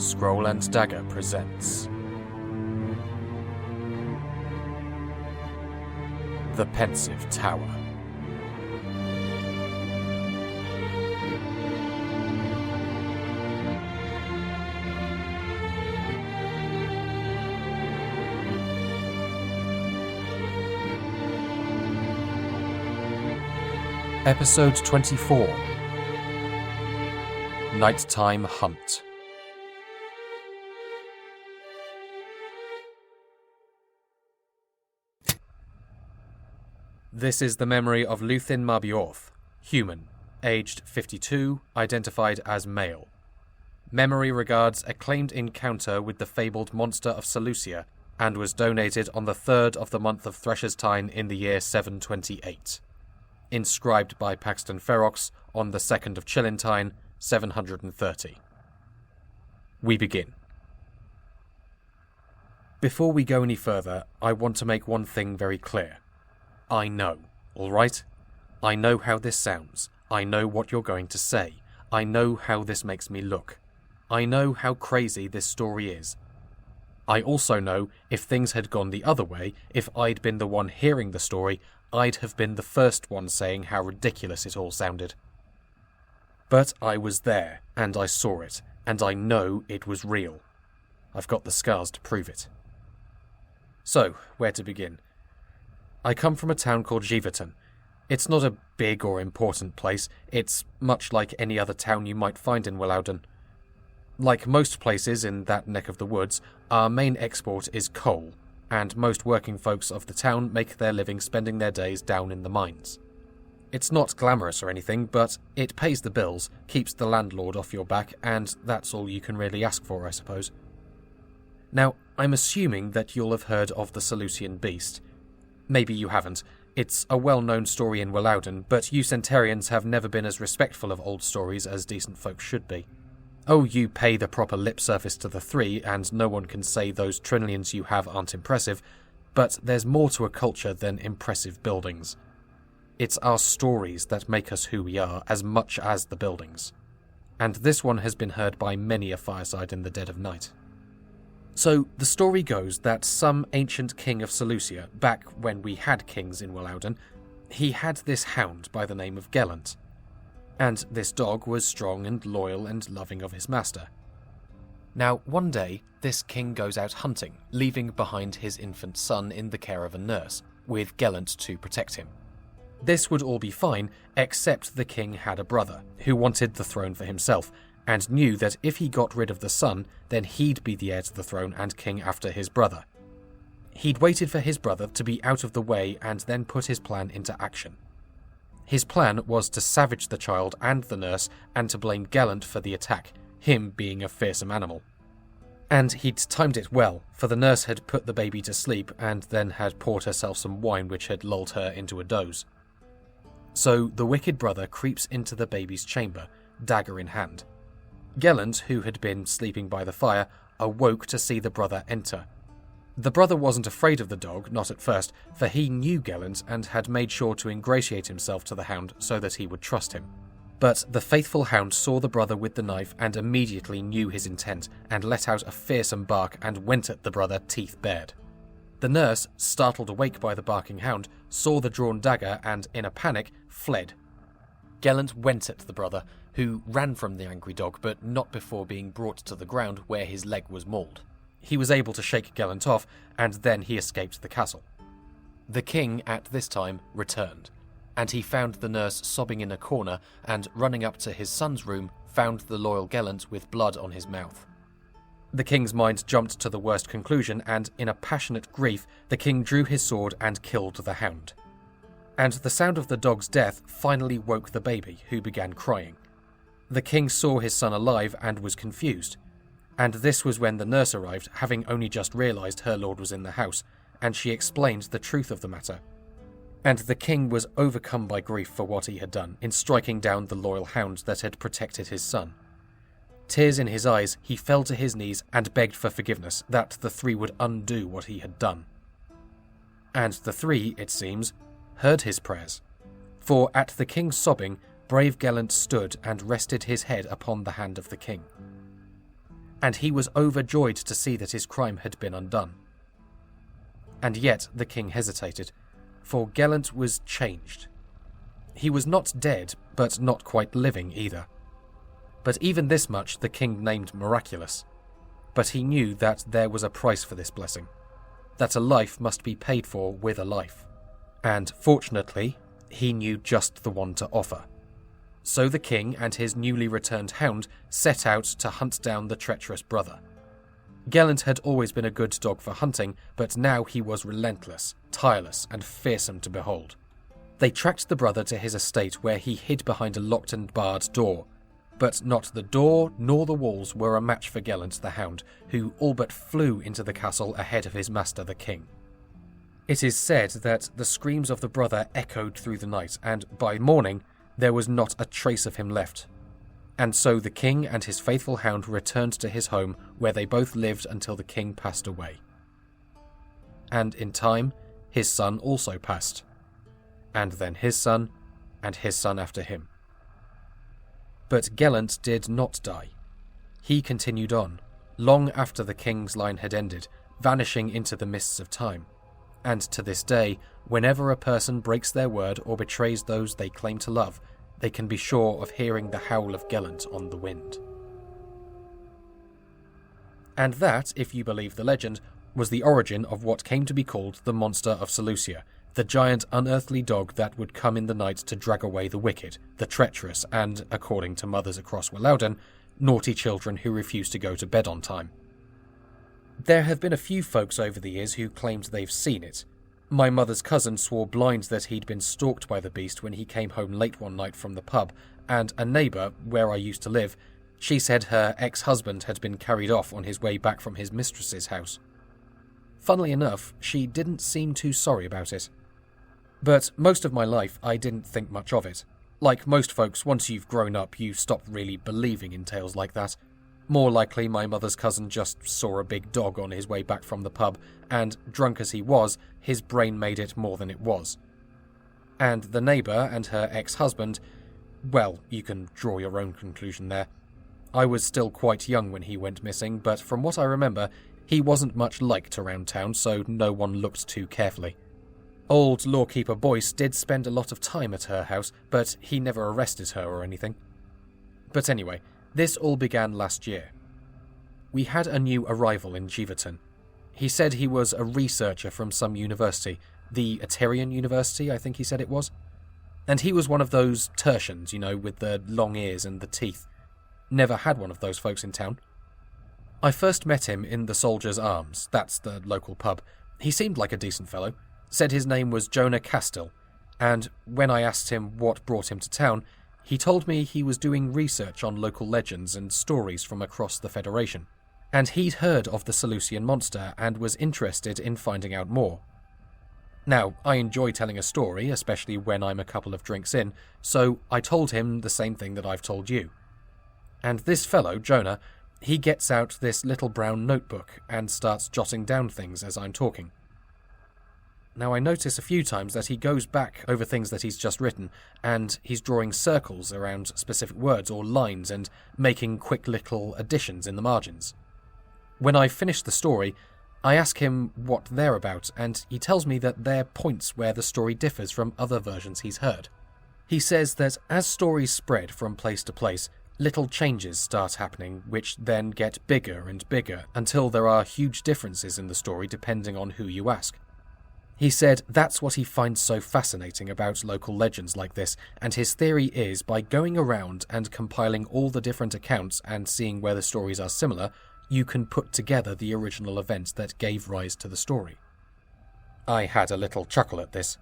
Scroll and Dagger presents The Pensive Tower. Episode 24. Nighttime Hunt. This is the memory of Lewthyn MaBiorth, human, aged 52, identified as male. Memory regards a claimed encounter with the fabled Monster of Silusia and was donated on the 3rd of the month of Thresher's Time in the year 728. Inscribed by Paxton Ferox on the 2nd of Chilentine, 730. We begin. Before we go any further, I want to make one thing very clear. I know, alright? I know how this sounds. I know what you're going to say. I know how this makes me look. I know how crazy this story is. I also know if things had gone the other way, if I'd been the one hearing the story, I'd have been the first one saying how ridiculous it all sounded. But I was there, and I saw it, and I know it was real. I've got the scars to prove it. So, where to begin? I come from a town called Giverton. It's not a big or important place. It's much like any other town you might find in Willowden. Like most places in that neck of the woods, our main export is coal, and most working folks of the town make their living spending their days down in the mines. It's not glamorous or anything, but it pays the bills, keeps the landlord off your back, and that's all you can really ask for, I suppose. Now, I'm assuming that you'll have heard of the Silusian beast. Maybe you haven't. It's a well-known story in Willowden, but you Centurions have never been as respectful of old stories as decent folk should be. Oh, you pay the proper lip service to the three, and no one can say those trillions you have aren't impressive, but there's more to a culture than impressive buildings. It's our stories that make us who we are as much as the buildings. And this one has been heard by many a fireside in the dead of night. So, the story goes that some ancient king of Silusia, back when we had kings in Willowden, he had this hound by the name of Gellent. And this dog was strong and loyal and loving of his master. Now, one day, this king goes out hunting, leaving behind his infant son in the care of a nurse, with Gellent to protect him. This would all be fine, except the king had a brother, who wanted the throne for himself, and knew that if he got rid of the son, then he'd be the heir to the throne and king after his brother. He'd waited for his brother to be out of the way and then put his plan into action. His plan was to savage the child and the nurse and to blame Gellent for the attack, him being a fearsome animal. And he'd timed it well, for the nurse had put the baby to sleep and then had poured herself some wine which had lulled her into a doze. So the wicked brother creeps into the baby's chamber, dagger in hand. Gellent, who had been sleeping by the fire, awoke to see the brother enter. The brother wasn't afraid of the dog, not at first, for he knew Gellent and had made sure to ingratiate himself to the hound so that he would trust him. But the faithful hound saw the brother with the knife and immediately knew his intent and let out a fearsome bark and went at the brother teeth bared. The nurse, startled awake by the barking hound, saw the drawn dagger and, in a panic, fled. Gellent went at the brother, who ran from the angry dog, but not before being brought to the ground where his leg was mauled. He was able to shake Gellent off, and then he escaped the castle. The king, at this time, returned, and he found the nurse sobbing in a corner, and running up to his son's room, found the loyal Gellent with blood on his mouth. The king's mind jumped to the worst conclusion, and in a passionate grief, the king drew his sword and killed the hound. And the sound of the dog's death finally woke the baby, who began crying. The king saw his son alive and was confused. And this was when the nurse arrived, having only just realised her lord was in the house, and she explained the truth of the matter. And the king was overcome by grief for what he had done in striking down the loyal hound that had protected his son. Tears in his eyes, he fell to his knees and begged for forgiveness, that the three would undo what he had done. And the three, it seems, heard his prayers. For at the king's sobbing, brave Gellent stood and rested his head upon the hand of the king. and he was overjoyed to see that his crime had been undone. And yet the king hesitated, for Gellent was changed. He was not dead, but not quite living either. But even this much the king named miraculous. But he knew that there was a price for this blessing, that a life must be paid for with a life. And fortunately, he knew just the one to offer. So the king and his newly returned hound set out to hunt down the treacherous brother. Gellent had always been a good dog for hunting, but now he was relentless, tireless, and fearsome to behold. They tracked the brother to his estate, where he hid behind a locked and barred door. But not the door nor the walls were a match for Gellent the hound, who all but flew into the castle ahead of his master the king. It is said that the screams of the brother echoed through the night, and by morning there was not a trace of him left. And so the king and his faithful hound returned to his home, where they both lived until the king passed away. And in time, his son also passed, and then his son, and his son after him. But Gellent did not die. He continued on, long after the king's line had ended, vanishing into the mists of time. And to this day, whenever a person breaks their word or betrays those they claim to love, they can be sure of hearing the howl of Gellent on the wind. And that, if you believe the legend, was the origin of what came to be called the Monster of Silusia, the giant unearthly dog that would come in the night to drag away the wicked, the treacherous, and, according to mothers across Wellowden, naughty children who refuse to go to bed on time. There have been a few folks over the years who claimed they've seen it. My mother's cousin swore blind that he'd been stalked by the beast when he came home late one night from the pub, and a neighbour, where I used to live, she said her ex-husband had been carried off on his way back from his mistress's house. Funnily enough, she didn't seem too sorry about it. But most of my life I didn't think much of it. Like most folks, once you've grown up, you stop really believing in tales like that. More likely, my mother's cousin just saw a big dog on his way back from the pub, and, drunk as he was, his brain made it more than it was. And the neighbour and her ex-husband, well, you can draw your own conclusion there. I was still quite young when he went missing, but from what I remember, he wasn't much liked around town, so no one looked too carefully. Old lawkeeper Boyce did spend a lot of time at her house, but he never arrested her or anything. But anyway, this all began last year. We had a new arrival in Jeeverton. He said he was a researcher from some university, the Aterian University, I think he said it was. And he was one of those tertians, with the long ears and the teeth. Never had one of those folks in town. I first met him in the Soldier's Arms, that's the local pub. He seemed like a decent fellow, said his name was Jonah Castill, and when I asked him what brought him to town, he told me he was doing research on local legends and stories from across the Federation, and he'd heard of the Silusian monster and was interested in finding out more. Now, I enjoy telling a story, especially when I'm a couple of drinks in, so I told him the same thing that I've told you. And this fellow, Jonah, he gets out this little brown notebook and starts jotting down things as I'm talking. Now, I notice a few times that he goes back over things that he's just written, and he's drawing circles around specific words or lines and making quick little additions in the margins. When I finish the story, I ask him what they're about, and he tells me that they're points where the story differs from other versions he's heard. He says that as stories spread from place to place, little changes start happening, which then get bigger and bigger until there are huge differences in the story depending on who you ask. He said that's what he finds so fascinating about local legends like this, and his theory is by going around and compiling all the different accounts and seeing where the stories are similar, you can put together the original events that gave rise to the story. I had a little chuckle at this.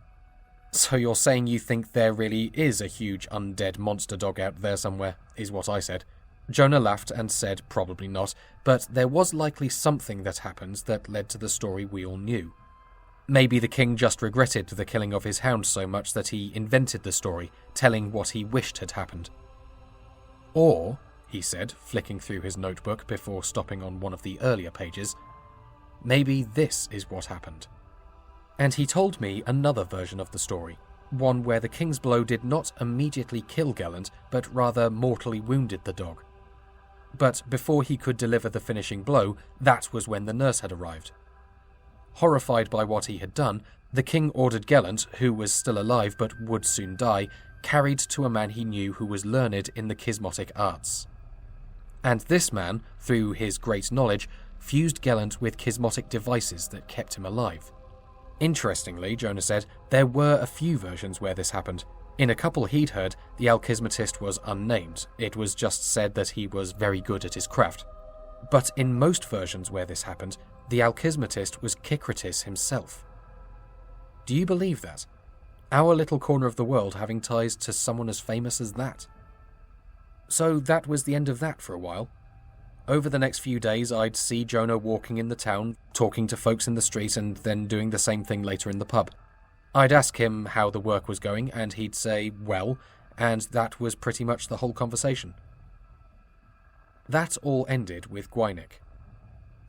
So you're saying you think there really is a huge undead monster dog out there somewhere, is what I said. Jonah laughed and said probably not, but there was likely something that happened that led to the story we all knew. Maybe the king just regretted the killing of his hound so much that he invented the story, telling what he wished had happened. Or, he said, flicking through his notebook before stopping on one of the earlier pages, maybe this is what happened. And he told me another version of the story, one where the king's blow did not immediately kill Gellent, but rather mortally wounded the dog. But before he could deliver the finishing blow, that was when the nurse had arrived. Horrified by what he had done, the king ordered Gellant, who was still alive but would soon die, carried to a man he knew who was learned in the schismatic arts. And this man, through his great knowledge, fused Gellant with schismatic devices that kept him alive. Interestingly, Jonah said, there were a few versions where this happened. In a couple he'd heard, the alchismatist was unnamed. It was just said that he was very good at his craft. But in most versions where this happened, the alchismatist was Cichratis himself. Do you believe that? Our little corner of the world having ties to someone as famous as that? So that was the end of that for a while. Over the next few days, I'd see Jonah walking in the town, talking to folks in the street, and then doing the same thing later in the pub. I'd ask him how the work was going, and he'd say, well, and that was pretty much the whole conversation. That all ended with Gwynek.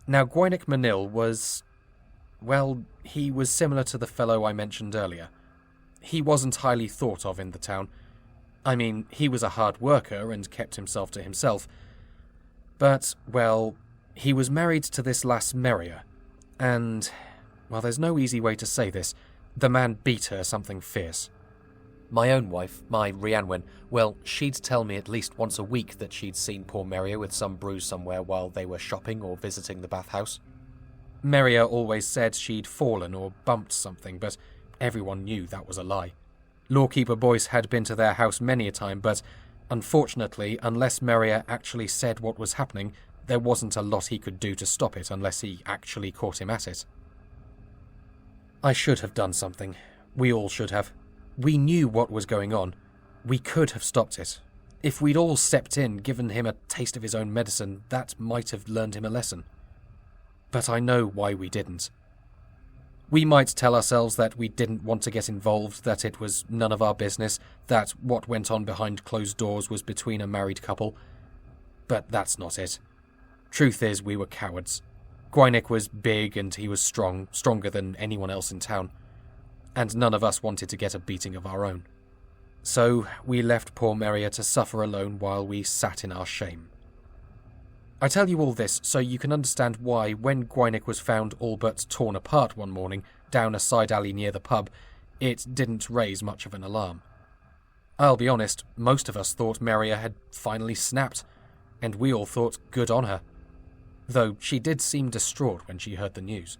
Now, Gwynek Manil was... well, he was similar to the fellow I mentioned earlier. He wasn't highly thought of in the town. I mean, he was a hard worker and kept himself to himself. But, well, he was married to this lass Meria, and, well, there's no easy way to say this, the man beat her something fierce. My own wife, my Rhianwen, well, she'd tell me at least once a week that she'd seen poor Meria with some bruise somewhere while they were shopping or visiting the bathhouse. Meria always said she'd fallen or bumped something, but everyone knew that was a lie. Lawkeeper Boyce had been to their house many a time, but unfortunately, unless Meria actually said what was happening, there wasn't a lot he could do to stop it unless he actually caught him at it. I should have done something. We all should have. We knew what was going on. We could have stopped it. If we'd all stepped in, given him a taste of his own medicine, that might have learned him a lesson. But I know why we didn't. We might tell ourselves that we didn't want to get involved, that it was none of our business, that what went on behind closed doors was between a married couple. But that's not it. Truth is, we were cowards. Gwynek was big and he was strong, stronger than anyone else in town. And none of us wanted to get a beating of our own. So we left poor Meria to suffer alone while we sat in our shame. I tell you all this so you can understand why, when Gwynek was found all but torn apart one morning down a side alley near the pub, it didn't raise much of an alarm. I'll be honest, most of us thought Meria had finally snapped, and we all thought good on her. Though she did seem distraught when she heard the news.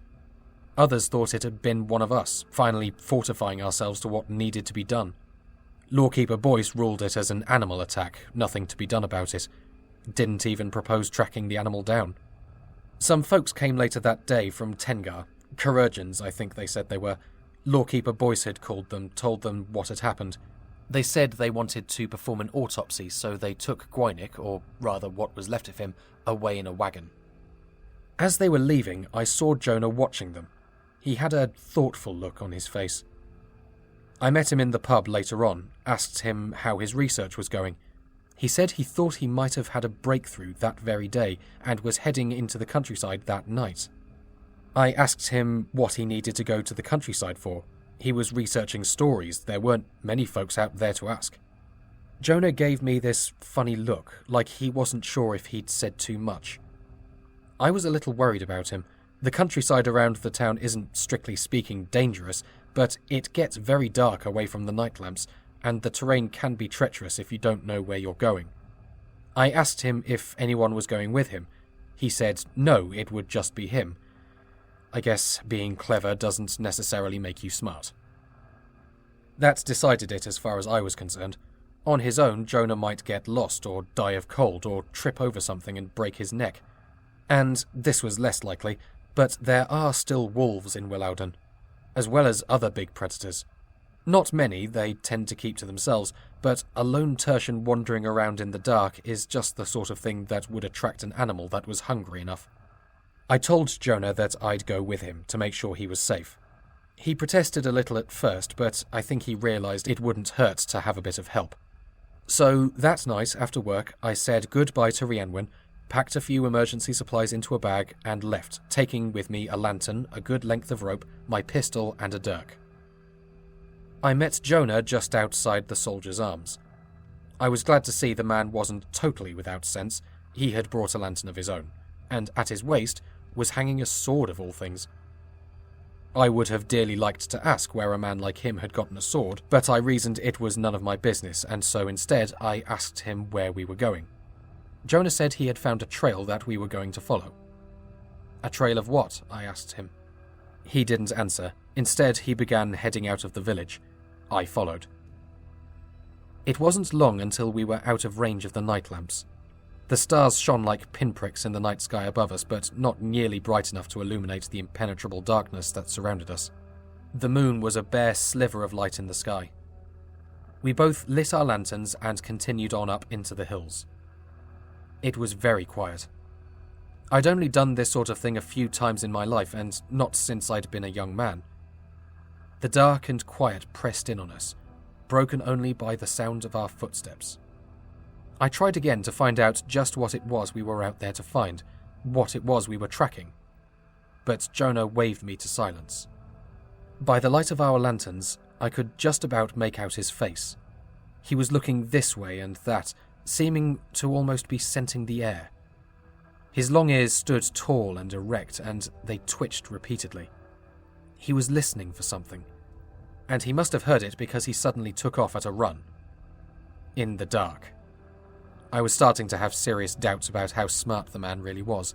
Others thought it had been one of us, finally fortifying ourselves to what needed to be done. Lawkeeper Boyce ruled it as an animal attack, nothing to be done about it. Didn't even propose tracking the animal down. Some folks came later that day from Tengar. Chirurgeons, I think they said they were. Lawkeeper Boyce had called them, told them what had happened. They said they wanted to perform an autopsy, so they took Gwynek, or rather what was left of him, away in a wagon. As they were leaving, I saw Jonah watching them. He had a thoughtful look on his face. I met him in the pub later on, asked him how his research was going. He said he thought he might have had a breakthrough that very day and was heading into the countryside that night. I asked him what he needed to go to the countryside for. He was researching stories, there weren't many folks out there to ask. Jonah gave me this funny look, like he wasn't sure if he'd said too much. I was a little worried about him. The countryside around the town isn't, strictly speaking, dangerous, but it gets very dark away from the night lamps, and the terrain can be treacherous if you don't know where you're going. I asked him if anyone was going with him. He said no, it would just be him. I guess being clever doesn't necessarily make you smart. That decided it as far as I was concerned. On his own, Jonah might get lost or die of cold or trip over something and break his neck. And this was less likely, but there are still wolves in Willowden, as well as other big predators. Not many, they tend to keep to themselves, but a lone tertian wandering around in the dark is just the sort of thing that would attract an animal that was hungry enough. I told Jonah that I'd go with him to make sure he was safe. He protested a little at first, but I think he realised it wouldn't hurt to have a bit of help. So that night, after work, I said goodbye to Rhianwen, packed a few emergency supplies into a bag, and left, taking with me a lantern, a good length of rope, my pistol, and a dirk. I met Jonah just outside the Soldier's Arms. I was glad to see the man wasn't totally without sense. He had brought a lantern of his own, and at his waist was hanging a sword of all things. I would have dearly liked to ask where a man like him had gotten a sword, but I reasoned it was none of my business, and so instead I asked him where we were going. Jonah said he had found a trail that we were going to follow. A trail of what? I asked him. He didn't answer. Instead, he began heading out of the village. I followed. It wasn't long until we were out of range of the night lamps. The stars shone like pinpricks in the night sky above us, but not nearly bright enough to illuminate the impenetrable darkness that surrounded us. The moon was a bare sliver of light in the sky. We both lit our lanterns and continued on up into the hills. It was very quiet. I'd only done this sort of thing a few times in my life, and not since I'd been a young man. The dark and quiet pressed in on us, broken only by the sound of our footsteps. I tried again to find out just what it was we were out there to find, what it was we were tracking. But Jonah waved me to silence. By the light of our lanterns, I could just about make out his face. He was looking this way and that, seeming to almost be scenting the air. His long ears stood tall and erect, and they twitched repeatedly. He was listening for something, and he must have heard it because he suddenly took off at a run. In the dark. I was starting to have serious doubts about how smart the man really was.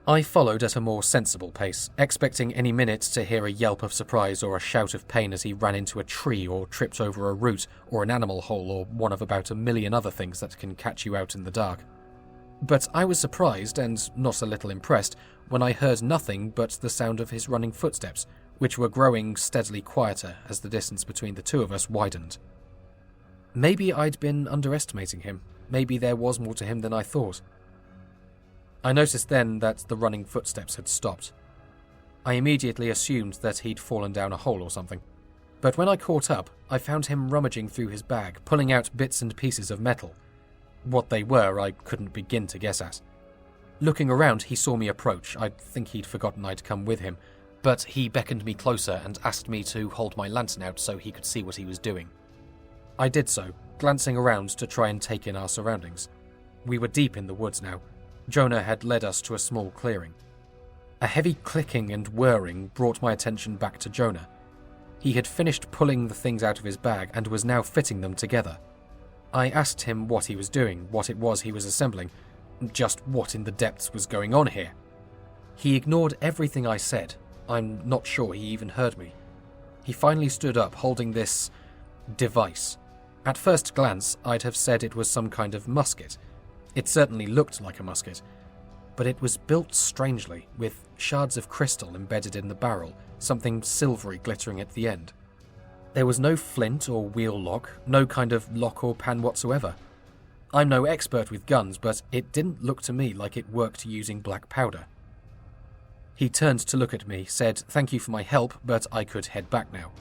I followed at a more sensible pace, expecting any minute to hear a yelp of surprise or a shout of pain as he ran into a tree or tripped over a root or an animal hole or one of about a million other things that can catch you out in the dark. But I was surprised and not a little impressed when I heard nothing but the sound of his running footsteps, which were growing steadily quieter as the distance between the two of us widened. Maybe I'd been underestimating him. Maybe there was more to him than I thought. I noticed then that the running footsteps had stopped. I immediately assumed that he'd fallen down a hole or something. But when I caught up, I found him rummaging through his bag, pulling out bits and pieces of metal. What they were, I couldn't begin to guess at. Looking around, he saw me approach. I think he'd forgotten I'd come with him, but he beckoned me closer and asked me to hold my lantern out so he could see what he was doing. I did so, glancing around to try and take in our surroundings. We were deep in the woods now. Jonah had led us to a small clearing. A heavy clicking and whirring brought my attention back to Jonah. He had finished pulling the things out of his bag and was now fitting them together. I asked him what he was doing, what it was he was assembling, just what in the depths was going on here. He ignored everything I said. I'm not sure he even heard me. He finally stood up, holding this device. At first glance, I'd have said it was some kind of musket. It certainly looked like a musket, but it was built strangely, with shards of crystal embedded in the barrel, something silvery glittering at the end. There was no flint or wheel lock, no kind of lock or pan whatsoever. I'm no expert with guns, but it didn't look to me like it worked using black powder. He turned to look at me, said thank you for my help, but I could head back now.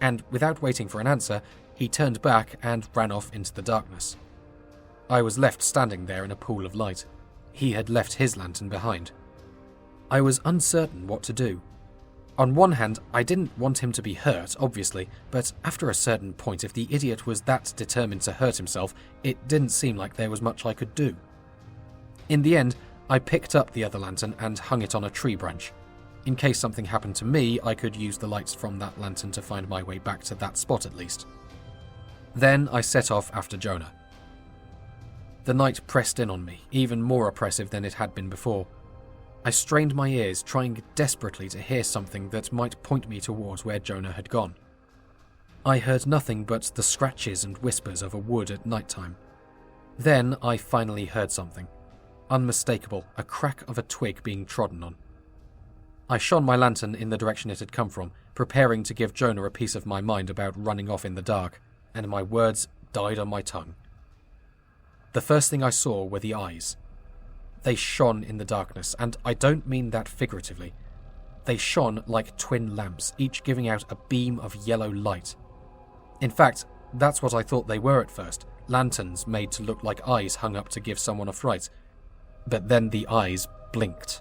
And without waiting for an answer, he turned back and ran off into the darkness. I was left standing there in a pool of light. He had left his lantern behind. I was uncertain what to do. On one hand, I didn't want him to be hurt, obviously, but after a certain point, if the idiot was that determined to hurt himself, it didn't seem like there was much I could do. In the end, I picked up the other lantern and hung it on a tree branch. In case something happened to me, I could use the lights from that lantern to find my way back to that spot at least. Then I set off after Jonah. The night pressed in on me, even more oppressive than it had been before. I strained my ears, trying desperately to hear something that might point me towards where Jonah had gone. I heard nothing but the scratches and whispers of a wood at night time. Then I finally heard something. Unmistakable, a crack of a twig being trodden on. I shone my lantern in the direction it had come from, preparing to give Jonah a piece of my mind about running off in the dark, and my words died on my tongue. The first thing I saw were the eyes. They shone in the darkness, and I don't mean that figuratively. They shone like twin lamps, each giving out a beam of yellow light. In fact, that's what I thought they were at first, lanterns made to look like eyes hung up to give someone a fright. But then the eyes blinked.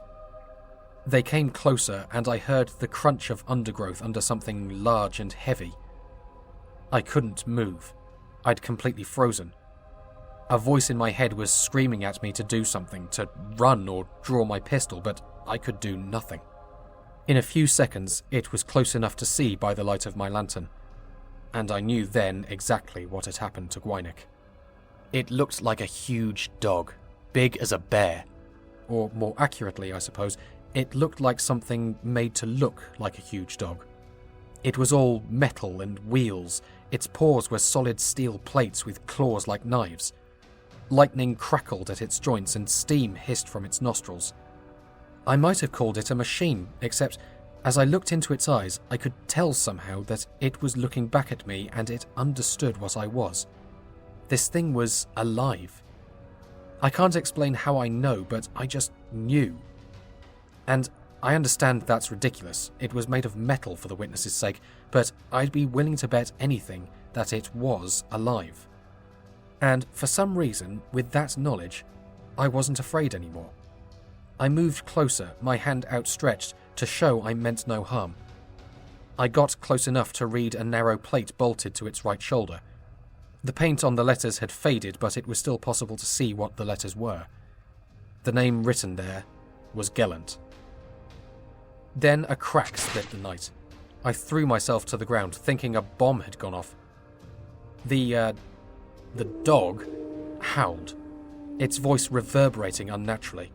They came closer, and I heard the crunch of undergrowth under something large and heavy. I couldn't move. I'd completely frozen. A voice in my head was screaming at me to do something, to run or draw my pistol, but I could do nothing. In a few seconds, it was close enough to see by the light of my lantern, and I knew then exactly what had happened to Gwynek. It looked like a huge dog, big as a bear. Or more accurately, I suppose, it looked like something made to look like a huge dog. It was all metal and wheels. Its paws were solid steel plates with claws like knives. Lightning crackled at its joints and steam hissed from its nostrils. I might have called it a machine, except as I looked into its eyes, I could tell somehow that it was looking back at me and it understood what I was. This thing was alive. I can't explain how I know, but I just knew. And I understand that's ridiculous. It was made of metal for the witness's sake, but I'd be willing to bet anything that it was alive. And for some reason, with that knowledge, I wasn't afraid anymore. I moved closer, my hand outstretched, to show I meant no harm. I got close enough to read a narrow plate bolted to its right shoulder. The paint on the letters had faded, but it was still possible to see what the letters were. The name written there was Gellant. Then a crack split the night. I threw myself to the ground, thinking a bomb had gone off. The dog howled, its voice reverberating unnaturally.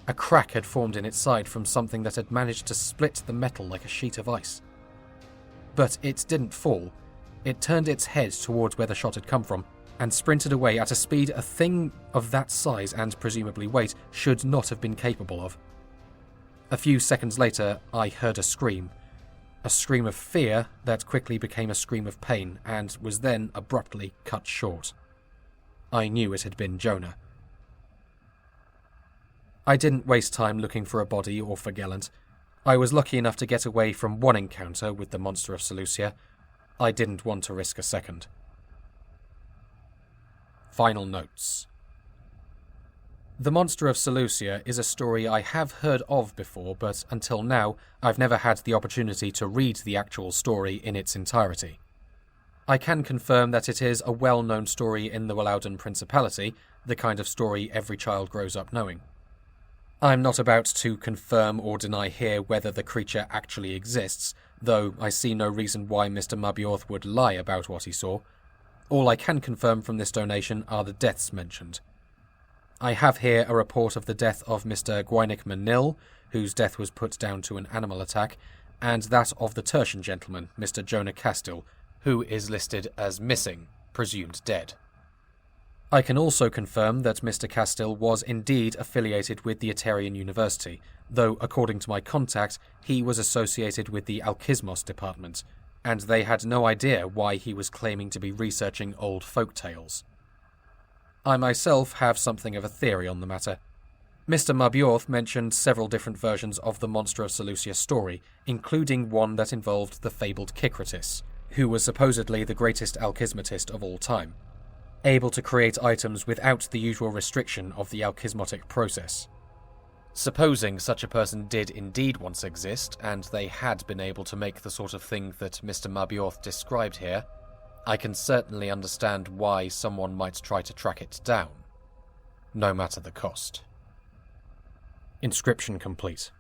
A crack had formed in its side from something that had managed to split the metal like a sheet of ice. But it didn't fall. It turned its head towards where the shot had come from, and sprinted away at a speed a thing of that size and presumably weight should not have been capable of. A few seconds later, I heard a scream of fear that quickly became a scream of pain and was then abruptly cut short. I knew it had been Jonah. I didn't waste time looking for a body or for Gellant. I was lucky enough to get away from one encounter with the Monster of Silusia. I didn't want to risk a second. Final notes. The Monster of Silusia is a story I have heard of before, but until now I've never had the opportunity to read the actual story in its entirety. I can confirm that it is a well-known story in the Wallowden Principality, the kind of story every child grows up knowing. I'm not about to confirm or deny here whether the creature actually exists, though I see no reason why Mr. MaBiorth would lie about what he saw. All I can confirm from this donation are the deaths mentioned. I have here a report of the death of Mr. Gwynek Manil, whose death was put down to an animal attack, and that of the Tertian gentleman, Mr. Jonah Castile, who is listed as missing, presumed dead. I can also confirm that Mr. Castile was indeed affiliated with the Aterian University, though according to my contact, he was associated with the Alkismos department, and they had no idea why he was claiming to be researching old folk tales. I myself have something of a theory on the matter. Mr. MaBiorth mentioned several different versions of the Monster of Silusia story, including one that involved the fabled Kicratis, who was supposedly the greatest alkismatist of all time, able to create items without the usual restriction of the alkismotic process. Supposing such a person did indeed once exist, and they had been able to make the sort of thing that Mr. MaBiorth described here, I can certainly understand why someone might try to track it down, no matter the cost. Inscription complete.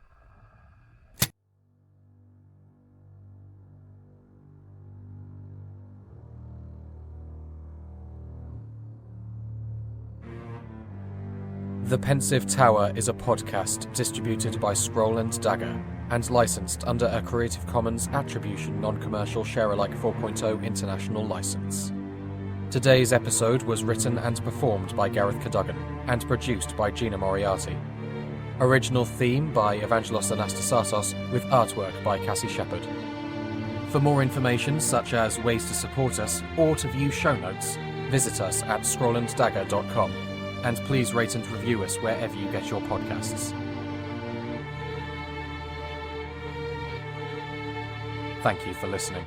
The Pensive Tower is a podcast distributed by Scroll and Dagger and licensed under a Creative Commons Attribution Non-Commercial Share-alike 4.0 International License. Today's episode was written and performed by Gareth Cadogan and produced by Gina Moriarty. Original theme by Evangelos Anastasatos with artwork by Cassie Shepherd. For more information such as ways to support us or to view show notes, visit us at scrollanddagger.com. And please rate and review us wherever you get your podcasts. Thank you for listening.